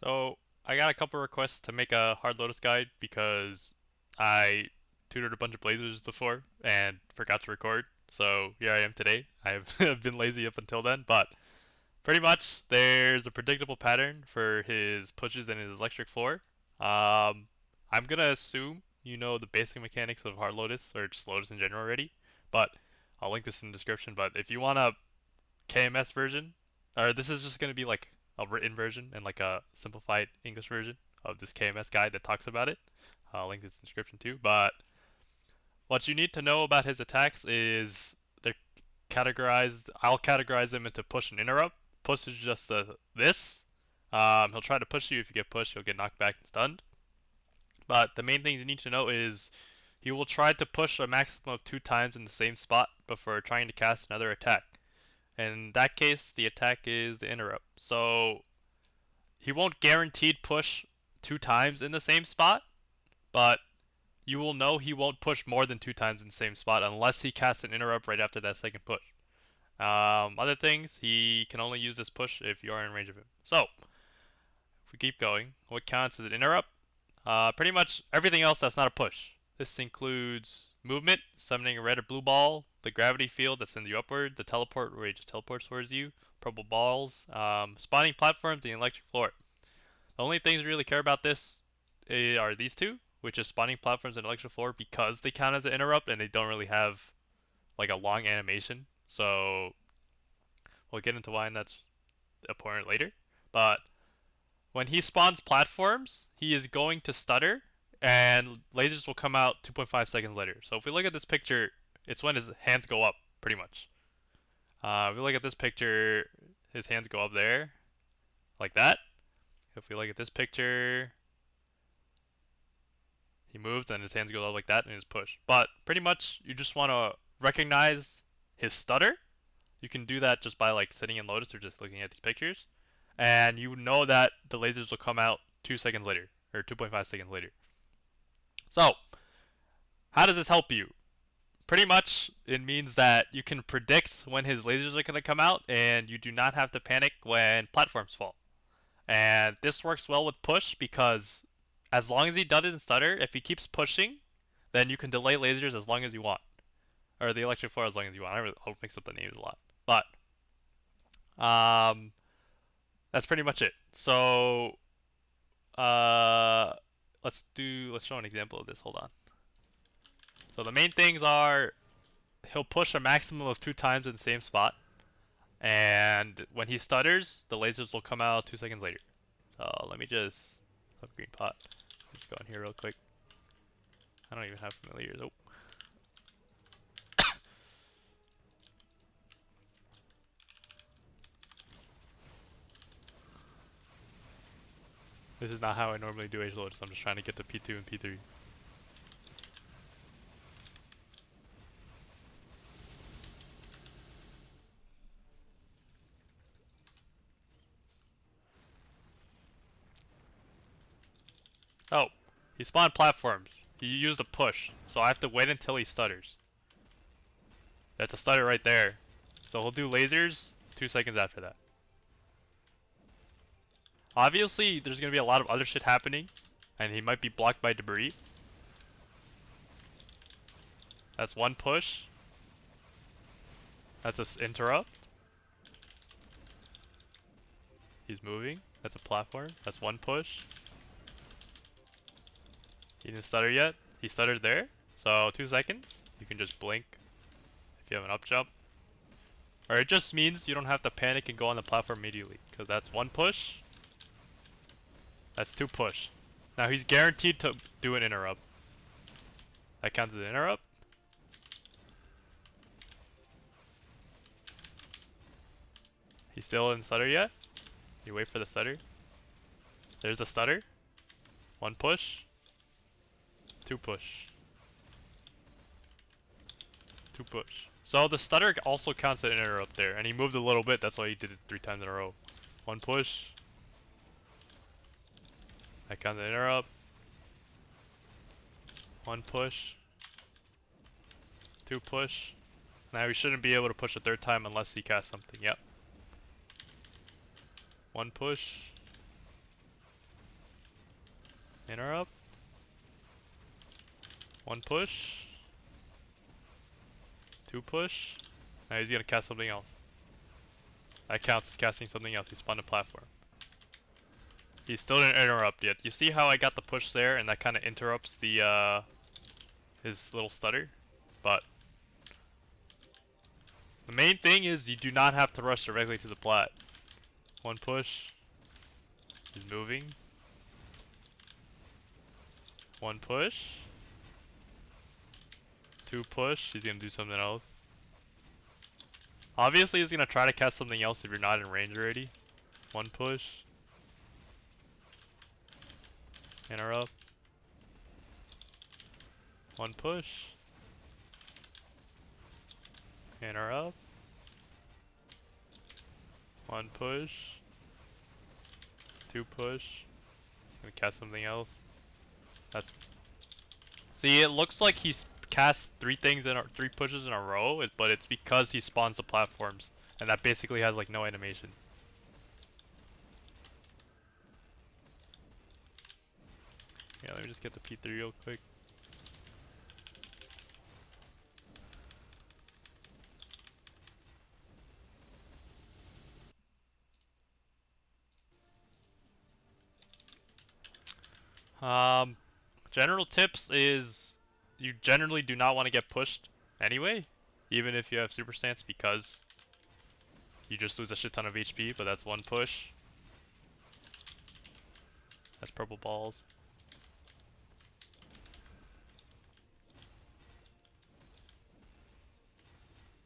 So I got a couple requests to make a hard Lotus guide because I tutored a bunch of Blazers before and forgot to record. So here I am today. I've been lazy up until then, but pretty much there's a predictable pattern for his pushes and his electric floor. I'm gonna assume you know the basic mechanics of hard Lotus or just Lotus in general already, but I'll link this in the description. But if you want a KMS version, or this is just going to be like a written version and like a simplified English version of this KMS guide that talks about it. I'll link this in the description too. But what you need to know about his attacks is they're categorized. I'll categorize them into push and interrupt. Push is just this. He'll try to push you. If you get pushed, you'll get knocked back and stunned. But the main thing you need to know is he will try to push a maximum of 2 times in the same spot before trying to cast another attack. In that case, the attack is the interrupt. So he won't guaranteed push 2 times in the same spot, but you will know he won't push more than 2 times in the same spot unless he casts an interrupt right after that second push. Other things, he can only use this push if you are in range of him. So, if we keep going, what counts as an interrupt? Pretty much everything else that's not a push. This includes movement, summoning a red or blue ball, the gravity field that sends you upward, the teleport where he just teleports towards you, purple balls, spawning platforms, and the electric floor. The only things we really care about this are these two, which is spawning platforms and electric floor, because they count as an interrupt and they don't really have like a long animation. So we'll get into why that's important later. But when he spawns platforms, he is going to stutter, and lasers will come out 2.5 seconds later. So if we look at this picture, it's when his hands go up, pretty much. If we look at this picture, his hands go up there, like that. If we look at this picture, he moves and his hands go up like that and his push. But pretty much, you just want to recognize his stutter. You can do that just by like sitting in Lotus or just looking at these pictures, and you know that the lasers will come out 2 seconds later or 2.5 seconds later. So, how does this help you? Pretty much, it means that you can predict when his lasers are going to come out, and you do not have to panic when platforms fall. And this works well with push because as long as he doesn't stutter, if he keeps pushing, then you can delay lasers as long as you want, or the electric floor as long as you want. I'll mix up the names a lot, but um, that's pretty much it. So let's show an example of this. Hold on. So the main things are he'll push a maximum of 2 times in the same spot, and when he stutters, the lasers will come out 2 seconds later. So let me just green pot. Just go in here real quick. I don't even have familiars. Oh. This is not how I normally do Age Lotus. I'm just trying to get to P2 and P3. Oh, he spawned platforms. He used a push, so I have to wait until he stutters. That's a stutter right there. So he'll do lasers 2 seconds after that. Obviously, there's gonna be a lot of other shit happening, and he might be blocked by debris. That's one push. That's an interrupt. He's moving. That's a platform. That's one push. He didn't stutter yet. He stuttered there. So 2 seconds. You can just blink if you have an up jump. Or it just means you don't have to panic and go on the platform immediately. Because that's one push. That's two push. Now he's guaranteed to do an interrupt. That counts as an interrupt. He still didn't stutter yet. You wait for the stutter. There's the stutter. One push. Two push. Two push. So the stutter also counts as an interrupt there, and he moved a little bit, that's why he did it 3 times in a row. One push. That counts as an interrupt. One push. Two push. Now he shouldn't be able to push a third time unless he casts something, yep. One push. Interrupt. One push. Two push. Now he's gonna cast something else. That counts as casting something else. He spawned a platform. He still didn't interrupt yet. You see how I got the push there, and that kind of interrupts the his little stutter? But the main thing is you do not have to rush directly to the plat. One push. He's moving. One push. Two push. He's gonna do something else. Obviously he's gonna try to cast something else if you're not in range already. One push. Interrupt. One push. Interrupt. One push. Two push. Gonna cast something else. That's. See, it looks like he's cast three pushes in a row, but it's because he spawns the platforms, and that basically has like no animation. Yeah, let me just get the P3 real quick. General tips is you generally do not want to get pushed anyway, even if you have super stance, because you just lose a shit ton of HP, but that's one push. That's purple balls.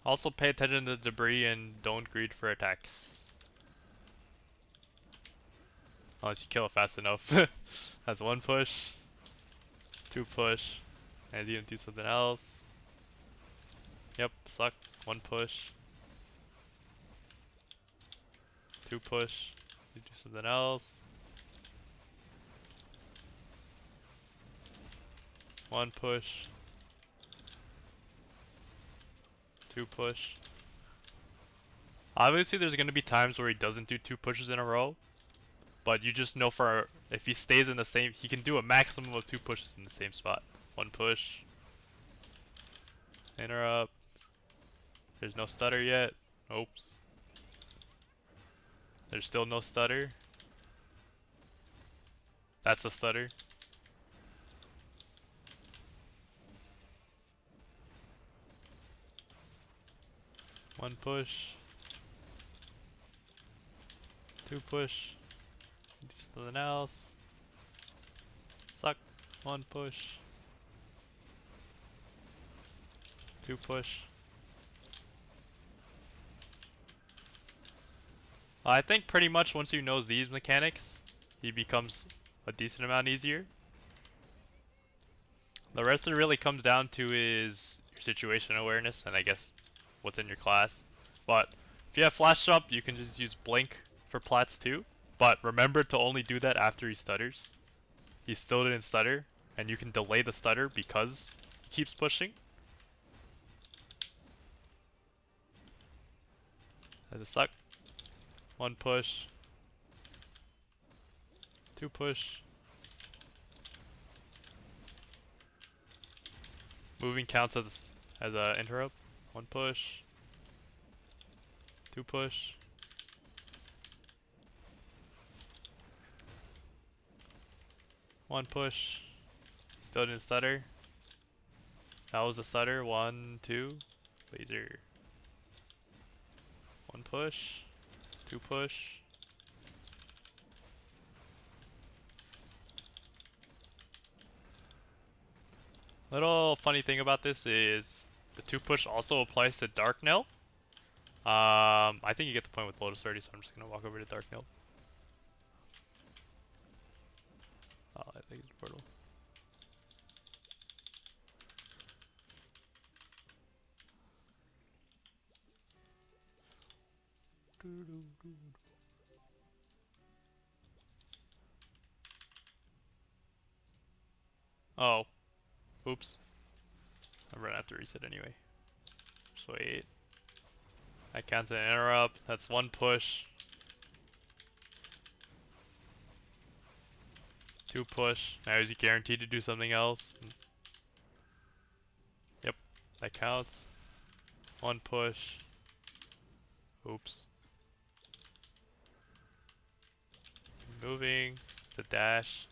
Also pay attention to the debris and don't greed for attacks. Unless you kill it fast enough. That's one push. Two push. And he's gonna do something else. Yep, suck. One push. Two push. You do something else. One push. Two push. Obviously there's gonna be times where he doesn't do two pushes in a row. But you just know for if he stays in the same, he can do a maximum of two pushes in the same spot. One push. Interrupt. There's no stutter yet. Oops. There's still no stutter. That's the stutter. One push. Two push. Do something else. Suck. One push. Two push. I think pretty much once you know these mechanics, he becomes a decent amount easier. The rest of it really comes down to is your situation awareness and I guess what's in your class. But if you have flash jump, you can just use blink for plats too. But remember to only do that after he stutters. He still didn't stutter, and you can delay the stutter because he keeps pushing. That does suck. One push. Two push. Moving counts as a interrupt. One push. Two push. One push. Still didn't stutter. That was a stutter. One, two. Laser. One push. Two push. Little funny thing about this is the two push also applies to Darknell. I think you get the point with Lotus already, so I'm just gonna walk over to Darknell. Oh, I think it's portal. Oh. Oops. I'm gonna have to reset anyway. Just wait. That counts as an interrupt. That's one push. 2 push. Now is he guaranteed to do something else? Yep, that counts. 1 push. Oops. Moving. It's a dash.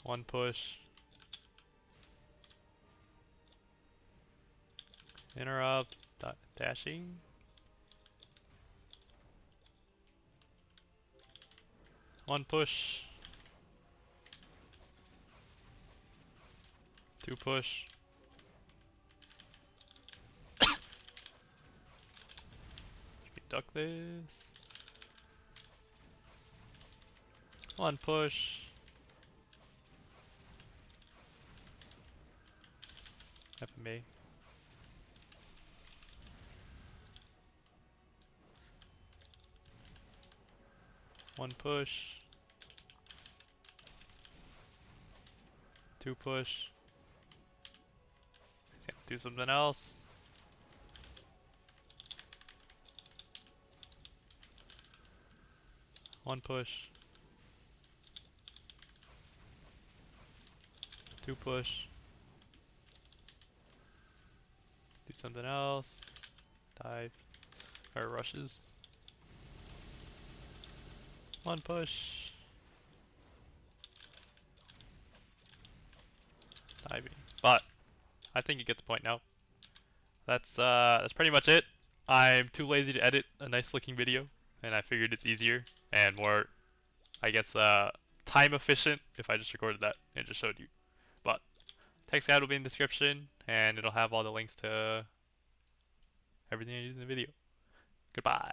1 push. Interrupt. Dashing. 1 push. 2 push. Duck this. 1 push. FMA. 1 push. 2 push. Do something else. One push. 2 push. Do something else. Dive. Or rushes. 1 push. Diving. But I think you get the point now. That's pretty much it. I'm too lazy to edit a nice looking video, and I figured it's easier and more, I guess, time efficient if I just recorded that and just showed you. But text guide will be in the description, and it'll have all the links to everything I use in the video. Goodbye.